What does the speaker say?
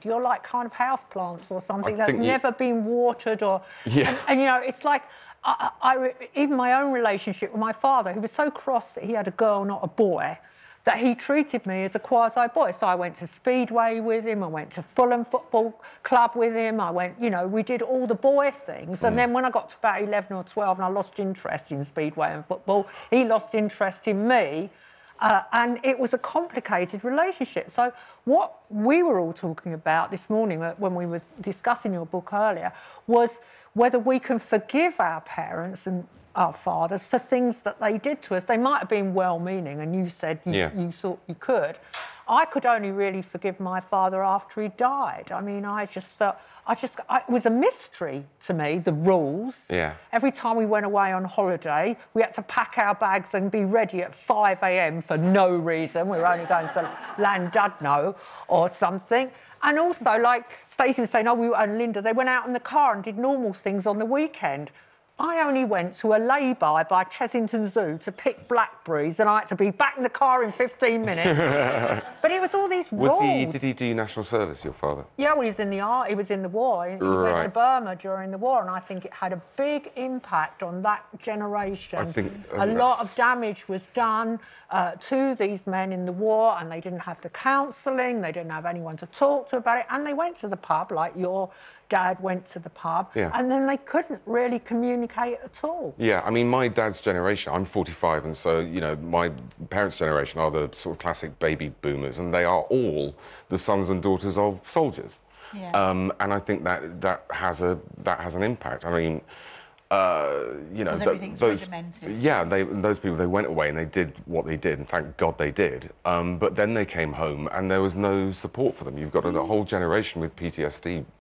You're like kind of house plants or something that think never been watered or... Yeah. And, you know, it's like, even my own relationship with my father, who was so cross that he had a girl, not a boy, that he treated me as a quasi-boy. So I went to Speedway with him, I went to Fulham Football Club with him, I went, you know, we did all the boy things. And then when I got to about 11 or 12 and I lost interest in Speedway and football, he lost interest in me. And it was a complicated relationship. So what we were all talking about this morning when we were discussing your book earlier was whether we can forgive our parents and our fathers for things that they did to us. They might have been well-meaning, and you said you thought you could. I could only really forgive my father after he died. I mean, I just felt... it was a mystery to me, the rules. Yeah. Every time we went away on holiday, we had to pack our bags and be ready at 5 a.m. for no reason. We were only going to Llandudno or something. And also, like Stacey was saying, and Linda, they went out in the car and did normal things on the weekend. I only went to a lay-by by Chessington Zoo to pick blackberries, and I had to be back in the car in 15 minutes. But it was all these rules. Did he do national service, your father? Yeah, well, he was in the war. He went to Burma during the war, and I think it had a big impact on that generation. I think a lot of damage was done to these men in the war, and they didn't have the counselling, they didn't have anyone to talk to about it, and they went to the pub, like your dad went to the pub, and then they couldn't really communicate at all. Yeah, I mean, my dad's generation, I'm 45, and so, you know, my parents' generation are the sort of classic baby boomers, and they are all the sons and daughters of soldiers. Yeah. And I think that has an impact. I mean, you know, those people, they went away and they did what they did, and thank God they did. But then they came home and there was no support for them. You've got a whole generation with PTSD